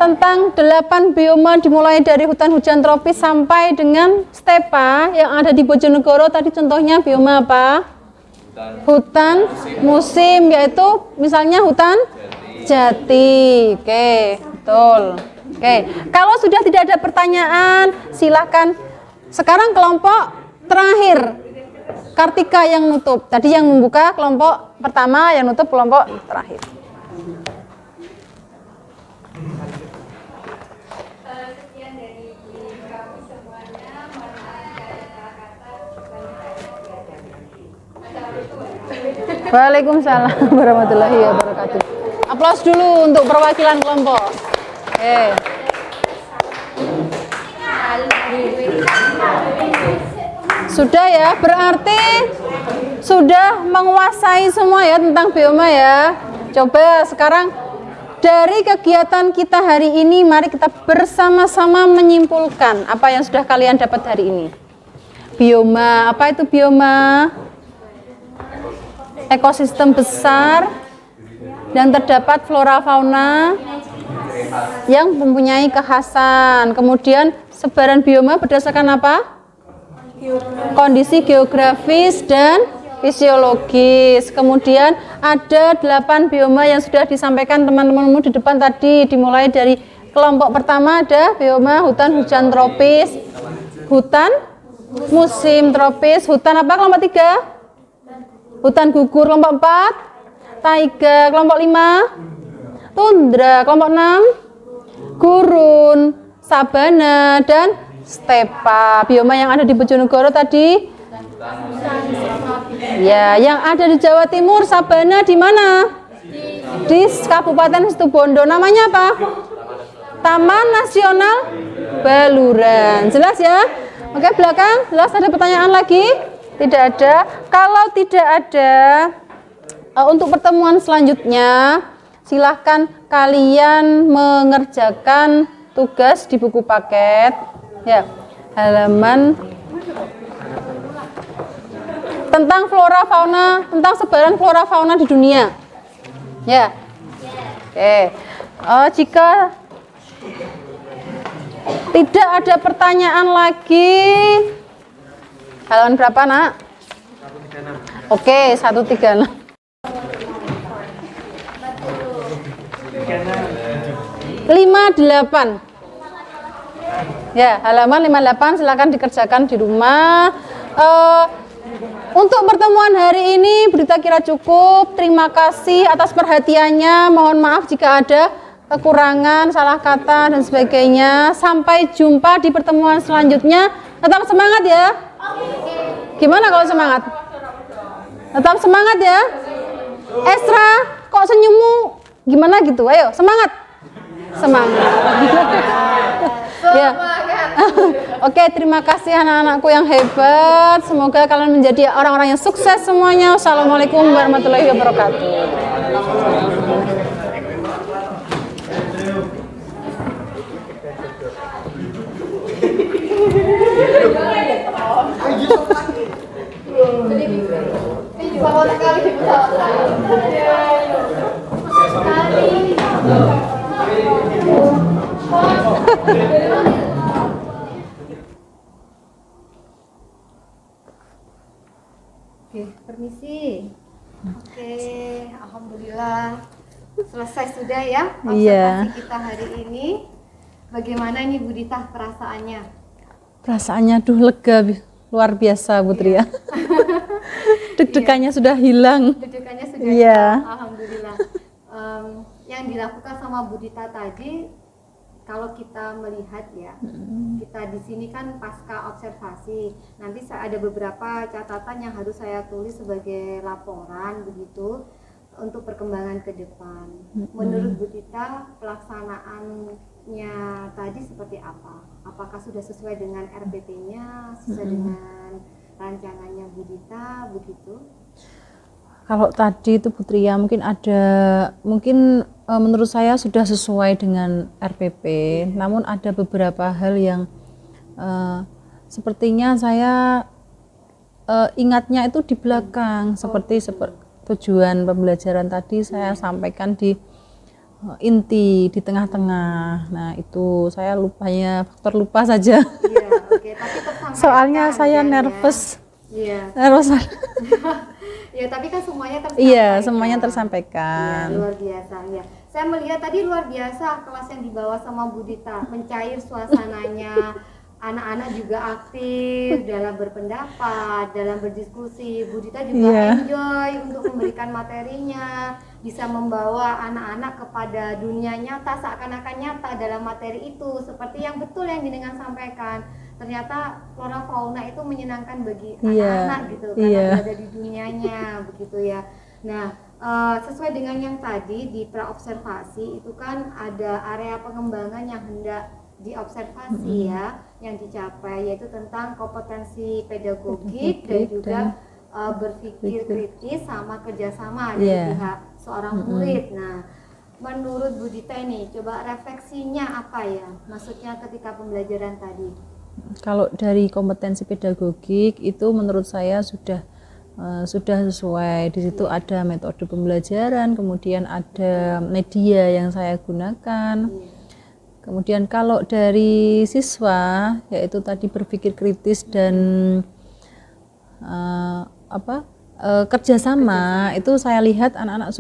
Tentang 8 bioma dimulai dari hutan hujan tropis sampai dengan stepa yang ada di Bojonegoro tadi contohnya bioma apa? Hutan musim, yaitu misalnya hutan jati. Oke, betul. Oke, kalau sudah tidak ada pertanyaan silahkan. Sekarang kelompok terakhir. Kartika yang nutup. Tadi yang membuka kelompok pertama, yang nutup kelompok terakhir. Sekian dari kami semuanya. Mohon maaf dari kata-kata Waalaikumsalam warahmatullahi wabarakatuh. Aplaus dulu untuk perwakilan kelompok. Oke. Sudah ya, berarti sudah menguasai semua ya tentang bioma ya. Coba sekarang dari kegiatan kita hari ini, mari kita bersama-sama menyimpulkan apa yang sudah kalian dapat hari ini. Bioma, apa itu bioma? Ekosistem besar dan terdapat flora fauna yang mempunyai kekhasan. Kemudian sebaran bioma berdasarkan apa? Kondisi geografis dan fisiologis. Kemudian ada 8 bioma yang sudah disampaikan teman-temanmu di depan tadi. Dimulai dari kelompok pertama ada bioma hutan hujan tropis, hutan musim tropis, hutan apa kelompok 3? Hutan gugur kelompok 4, taiga kelompok 5, tundra kelompok 6, gurun, sabana dan stepa. Bioma yang ada di Bojonegoro tadi? Ya, yang ada di Jawa Timur, sabana di mana? Di Kabupaten Situbondo. Namanya apa? Taman Nasional Baluran. Jelas ya? Oke, belakang. Jelas, ada pertanyaan lagi? Tidak ada. Kalau tidak ada, untuk pertemuan selanjutnya, silahkan kalian mengerjakan tugas di buku paket. Ya, halaman tentang flora fauna, tentang sebaran flora fauna di dunia. Ya. Oke. Jika tidak ada pertanyaan lagi, halaman berapa, nak? 136. Oke, 136. 58. Ya, halaman 58 silakan dikerjakan di rumah. Untuk pertemuan hari ini Berita Kira cukup. Terima kasih atas perhatiannya. Mohon maaf jika ada kekurangan, salah kata dan sebagainya. Sampai jumpa di pertemuan selanjutnya. Tetap semangat ya. Gimana kalau semangat? Tetap semangat ya. Esra, kok senyummu gimana gitu? Ayo, semangat. Semangat. Ya. Oke, terima kasih anak-anakku yang hebat. Semoga kalian menjadi orang-orang yang sukses semuanya. Wassalamualaikum warahmatullahi wabarakatuh. Oke, permisi. Oke, alhamdulillah selesai sudah ya observasi kita hari ini. Bagaimana nih Bu Dita perasaannya? Perasaannya lega luar biasa Putri ya. Deg-degannya sudah hilang. Deg-degannya sudah Iya. hilang, alhamdulillah. Yang dilakukan sama Bu Dita tadi kalau kita melihat ya, kita di sini kan pasca observasi, nanti ada beberapa catatan yang harus saya tulis sebagai laporan begitu untuk perkembangan ke depan. Menurut Bu Tita, pelaksanaannya tadi seperti apa? Apakah sudah sesuai dengan RPP-nya, sesuai dengan rancangannya Bu Tita begitu? Kalau tadi itu Putri ya, mungkin menurut saya sudah sesuai dengan RPP, namun ada beberapa hal yang sepertinya saya ingatnya itu di belakang, seperti tujuan pembelajaran tadi saya sampaikan di inti, di tengah-tengah. Nah itu saya faktor lupa saja. Iya, oke. Tapi soalnya saya nervous. Iya. Nervous. Ya, tapi kan semuanya tersampaikan. Iya, semuanya tersampaikan. Ya, luar biasa ya. Saya melihat tadi luar biasa kelas yang dibawa sama Bu Dita, mencair suasananya. Anak-anak juga aktif dalam berpendapat, dalam berdiskusi. Bu Dita juga enjoy untuk memberikan materinya, bisa membawa anak-anak kepada dunia nyata, seakan-akan nyata dalam materi itu, seperti yang betul yang jenengan sampaikan. Ternyata flora fauna itu menyenangkan bagi anak-anak gitu, karena berada di dunianya begitu ya. Nah, sesuai dengan yang tadi di praobservasi itu kan ada area pengembangan yang hendak diobservasi ya, yang dicapai, yaitu tentang kompetensi pedagogik dan juga berpikir kritis sama kerjasama dari pihak seorang murid. Nah, menurut Bu Dita ini, coba refleksinya apa ya? Maksudnya ketika pembelajaran tadi? Kalau dari kompetensi pedagogik itu menurut saya sudah sesuai. Di situ ada metode pembelajaran, kemudian ada media yang saya gunakan. Kemudian kalau dari siswa, yaitu tadi berpikir kritis dan kerjasama, itu saya lihat anak-anak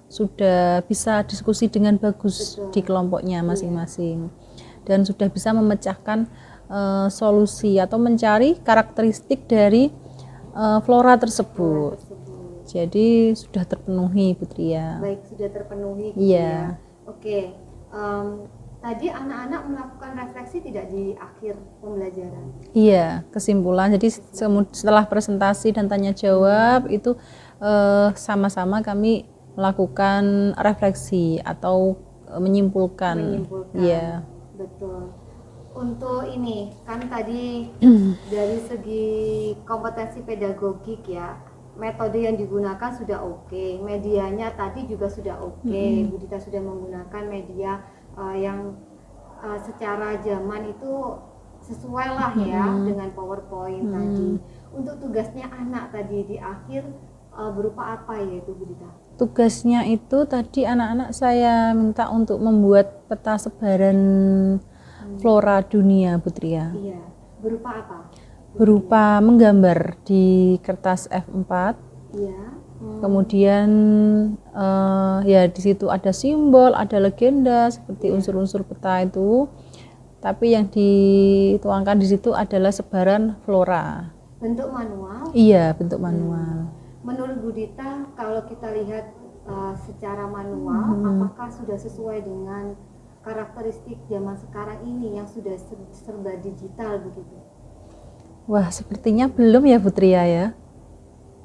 sudah bisa diskusi dengan bagus di kelompoknya masing-masing, dan sudah bisa memecahkan solusi atau mencari karakteristik dari flora tersebut. Jadi sudah terpenuhi, Putri ya. Baik, sudah terpenuhi. Iya. Oke. Tadi anak-anak melakukan refleksi tidak di akhir pembelajaran? Iya, kesimpulan. Jadi setelah presentasi dan tanya jawab itu sama-sama kami melakukan refleksi atau menyimpulkan. Iya. Betul. Untuk ini kan tadi dari segi kompetensi pedagogik ya, metode yang digunakan sudah oke, medianya tadi juga sudah oke. Bu Dita sudah menggunakan media yang secara zaman itu sesuai lah ya dengan PowerPoint tadi. Untuk tugasnya anak tadi di akhir berupa apa ya itu Bu Dita? Tugasnya itu tadi anak-anak saya minta untuk membuat peta sebaran flora dunia, Putri ya. Iya. Berupa apa? Berupa menggambar di kertas F4. Iya. Kemudian ya di situ ada simbol, ada legenda seperti unsur-unsur peta itu. Tapi yang dituangkan di situ adalah sebaran flora. Bentuk manual? Iya, bentuk manual. Menurut Bu Dita, kalau kita lihat secara manual, apakah sudah sesuai dengan karakteristik zaman sekarang ini yang sudah serba digital begitu? Wah, sepertinya belum ya Putri ya.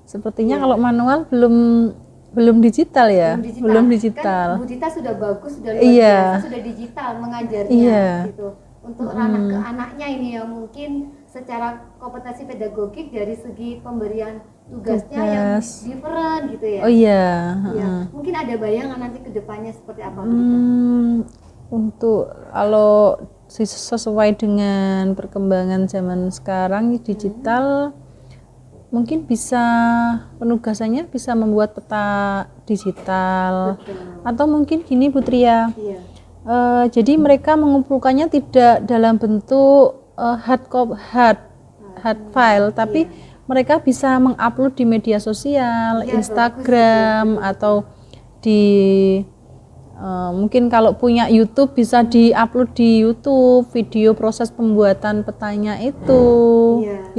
Sepertinya kalau manual belum digital ya. Belum digital. Kan Bu Dita sudah bagus, sudah luar biasa, sudah digital mengajarnya gitu. Untuk anak ke anaknya ini yang mungkin secara kompetensi pedagogik dari segi pemberian tugasnya yang different gitu ya. Oh iya. Ya. Mungkin ada bayangan nanti ke depannya seperti apa? Untuk kalau sesuai dengan perkembangan zaman sekarang digital, mungkin bisa penugasannya bisa membuat peta digital. Atau mungkin gini Putri ya. Jadi mereka mengumpulkannya tidak dalam bentuk hard file, tapi mereka bisa mengupload di media sosial, Instagram, atau di mungkin kalau punya YouTube bisa diupload di YouTube video proses pembuatan petanya itu.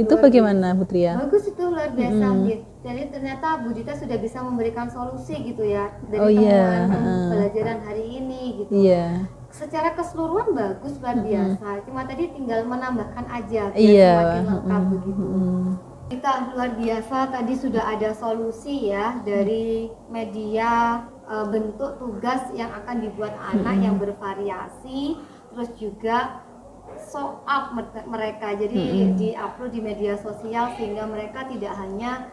Itu bagaimana Putri ya? Bagus, itu luar biasa. Jadi ternyata Bu Dita sudah bisa memberikan solusi gitu ya dari temuan pembelajaran hari ini gitu. secara keseluruhan bagus, luar biasa. Cuma tadi tinggal menambahkan aja biar Iya. semakin lengkap begitu. Kita luar biasa, tadi sudah ada solusi ya dari media, bentuk tugas yang akan dibuat anak yang bervariasi, terus juga show up mereka, jadi di-upload di media sosial sehingga mereka tidak hanya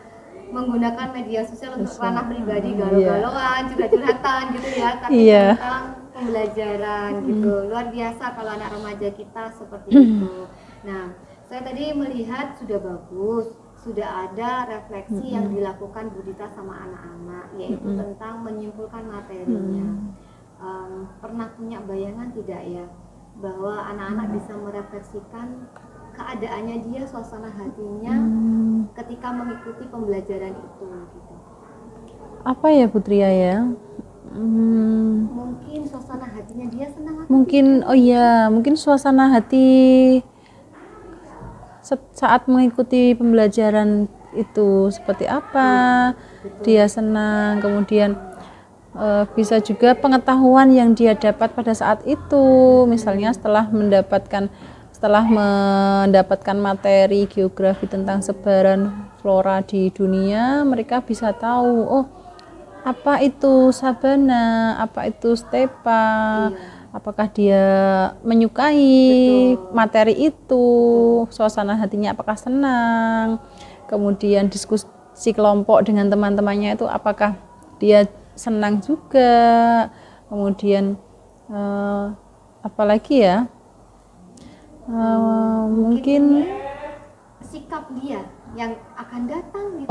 menggunakan media sosial untuk ranah pribadi, galau-galauan, curhat-curhatan gitu ya, tapi tentang pembelajaran gitu. Luar biasa kalau anak remaja kita seperti itu. Nah, saya tadi melihat sudah bagus, sudah ada refleksi yang dilakukan Bu Dita sama anak-anak, yaitu tentang menyimpulkan materinya. Pernah punya bayangan tidak ya bahwa anak-anak bisa merefleksikan keadaannya dia, suasana hatinya ketika mengikuti pembelajaran itu gitu. Apa ya Putria ya? Mungkin suasana hatinya dia senang atau Mungkin suasana hati saat mengikuti pembelajaran itu seperti apa, dia senang, kemudian bisa juga pengetahuan yang dia dapat pada saat itu, misalnya setelah mendapatkan materi geografi tentang sebaran flora di dunia, mereka bisa tahu, oh apa itu sabana, apa itu stepa, apakah dia menyukai materi itu, suasana hatinya apakah senang, kemudian diskusi kelompok dengan teman-temannya itu apakah dia senang juga, kemudian apalagi ya, mungkin sikap dia yang akan datang gitu.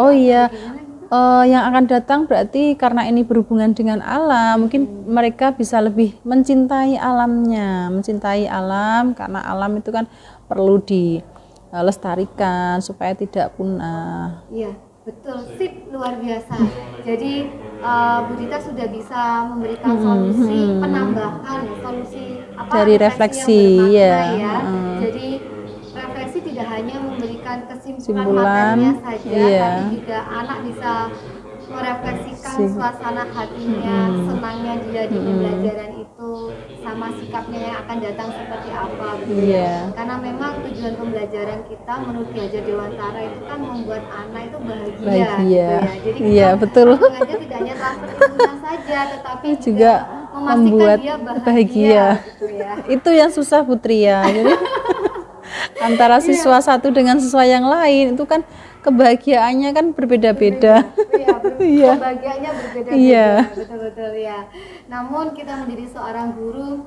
Yang akan datang berarti karena ini berhubungan dengan alam, mungkin mereka bisa lebih mencintai alamnya, mencintai alam, karena alam itu kan perlu dilestarikan supaya tidak punah. Iya, betul, sip, luar biasa. Jadi Bu Dita sudah bisa memberikan solusi penambahan, solusi dari refleksi yang bermakna, ya. Jadi refleksi tidak hanya memberikan kesimpulan materinya saja, tapi juga anak bisa merefleksikan suasana hatinya, senangnya dia di pembelajaran itu, sama sikapnya yang akan datang seperti apa gitu ya. Karena memang tujuan pembelajaran kita menurut Ki Hajar Dewantara itu kan membuat anak itu bahagia. Gitu ya. Jadi kita mengajar tidak hanya transfer ilmunya saja, tetapi juga membuat dia bahagia. Gitu ya. Itu yang susah Putri ya. Jadi antara siswa satu dengan siswa yang lain itu kan kebahagiaannya kan berbeda-beda. Kebahagiaannya berbeda-beda. Betul-betul ya. Namun kita menjadi seorang guru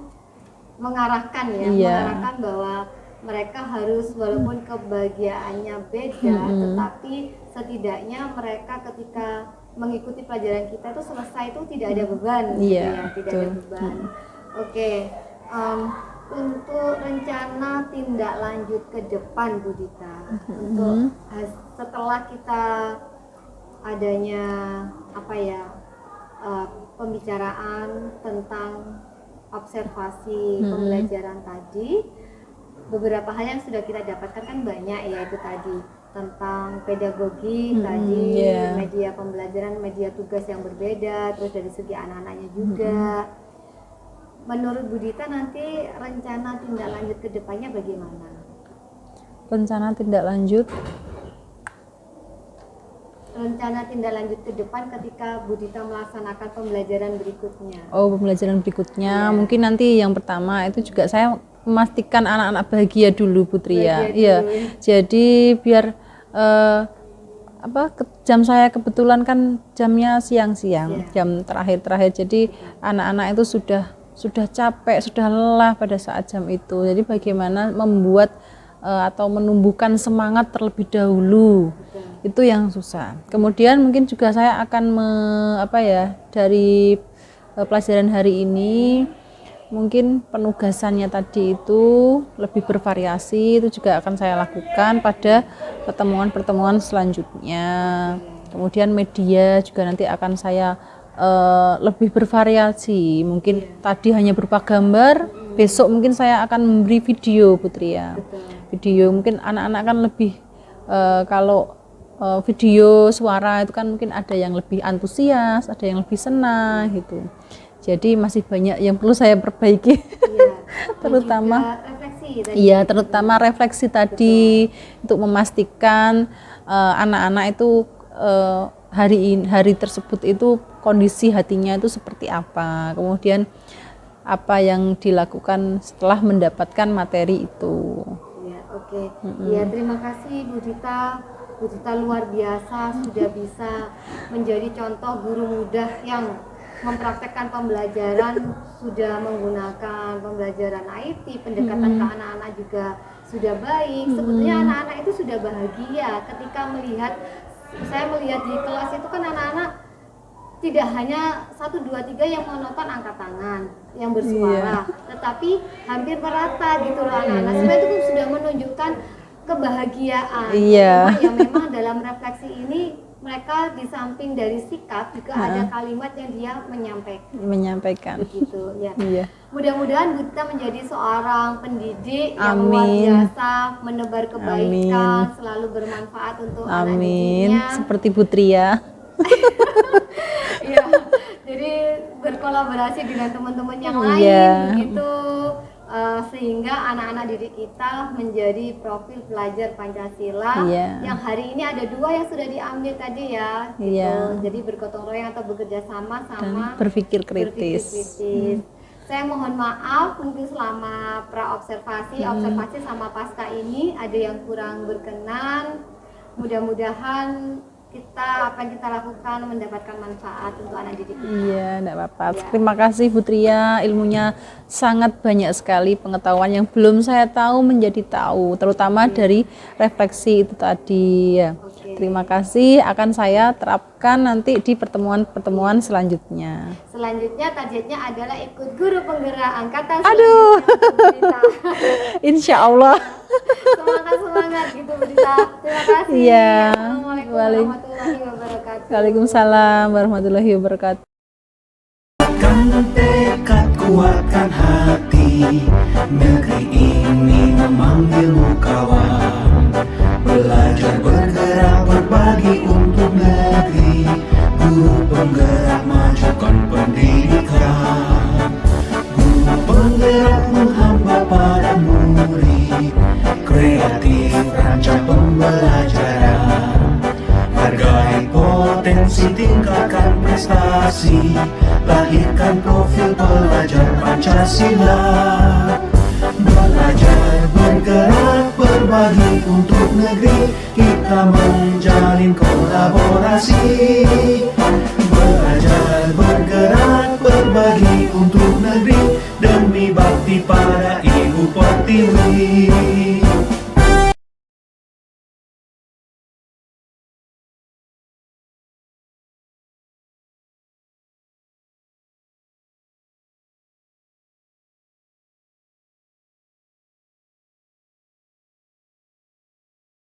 mengarahkan mengarahkan bahwa mereka harus, walaupun kebahagiaannya beda, tetapi setidaknya mereka ketika mengikuti pelajaran kita itu selesai itu tidak ada beban, tidak ada beban. Oke. Untuk rencana tindak lanjut ke depan Bu Dita, untuk setelah kita adanya pembicaraan tentang observasi pembelajaran tadi, beberapa hal yang sudah kita dapatkan kan banyak ya, itu tadi tentang pedagogi, media pembelajaran, media tugas yang berbeda, terus dari segi anak-anaknya juga. Menurut Bu Dita nanti rencana tindak lanjut ke depannya bagaimana? Rencana tindak lanjut ke depan ketika Bu Dita melaksanakan pembelajaran berikutnya. Pembelajaran berikutnya mungkin nanti yang pertama itu juga saya memastikan anak-anak bahagia dulu Putri ya. Iya. Jadi biar jam saya kebetulan kan jamnya siang-siang, jam terakhir. Jadi anak-anak itu sudah capek, sudah lelah pada saat jam itu. Jadi bagaimana membuat atau menumbuhkan semangat terlebih dahulu. Itu yang susah. Kemudian mungkin juga saya akan dari pelajaran hari ini, mungkin penugasannya tadi itu lebih bervariasi, itu juga akan saya lakukan pada pertemuan-pertemuan selanjutnya. Kemudian media juga nanti akan saya lebih bervariasi, mungkin tadi hanya berupa gambar, besok mungkin saya akan memberi video Putri ya. Video mungkin anak-anak kan lebih kalau video suara itu kan mungkin ada yang lebih antusias, ada yang lebih senang gitu. Jadi masih banyak yang perlu saya perbaiki. terutama juga refleksi tadi. iya, terutama refleksi tadi untuk memastikan anak-anak itu hari tersebut itu kondisi hatinya itu seperti apa, kemudian apa yang dilakukan setelah mendapatkan materi itu. Ya, oke. Ya, terima kasih Bu Dita. Bu Dita luar biasa sudah bisa menjadi contoh guru muda yang mempraktekkan pembelajaran, sudah menggunakan pembelajaran IT, pendekatan ke anak-anak juga sudah baik. Sebetulnya anak-anak itu sudah bahagia ketika saya melihat di kelas itu kan anak-anak tidak hanya 1, 2, 3 yang monoton angkat tangan, yang bersuara, tetapi hampir merata gitu loh anak-anak. Sebenarnya itu sudah menunjukkan kebahagiaan. Iya. Ya memang dalam refleksi ini mereka di samping dari sikap juga ada kalimat yang dia menyampaikan. Begitu ya. Iya. Mudah-mudahan Bu Dita menjadi seorang pendidik yang luar biasa, menebar kebaikan, selalu bermanfaat untuk anak didiknya. Seperti Putria. Ya, jadi berkolaborasi dengan teman-teman yang lain begitu. Sehingga anak-anak didik kita menjadi profil pelajar Pancasila yang hari ini ada 2 yang sudah diambil tadi ya gitu. Jadi bergotong royong atau bekerja sama dan berpikir kritis. Saya mohon maaf mungkin selama observasi sama pasca ini ada yang kurang berkenan. Mudah-mudahan apa yang kita lakukan mendapatkan manfaat untuk anak didik kita. Iya, enggak apa-apa. Terima kasih Bu Tria, ilmunya sangat banyak sekali, pengetahuan yang belum saya tahu menjadi tahu, terutama dari refleksi itu tadi ya. Terima kasih, akan saya terapkan nanti di pertemuan-pertemuan selanjutnya. Selanjutnya targetnya adalah ikut guru penggerak angkatan. Aduh. Insya Allah. Semangat gitu Bu Dita. Terima kasih. Iya. Assalamualaikum warahmatullahi wabarakatuh. Waalaikumsalam warahmatullahi wabarakatuh. Kuatkan tekad, kuatkan hati, negeri ini memanggilmu kawan. Belajar bergerak berbagi untuk negeri, guru penggerak majukan pendidikan. Guru penggerak menghamba pada murid, kreatif rancang pembelajaran. Hargai potensi, tingkatkan prestasi, lahirkan profil pelajar Pancasila. Belajar bergerak berbagi untuk negeri, kita menjalin kolaborasi. Belajar bergerak berbagi untuk negeri, demi bakti pada Ibu Pertiwi.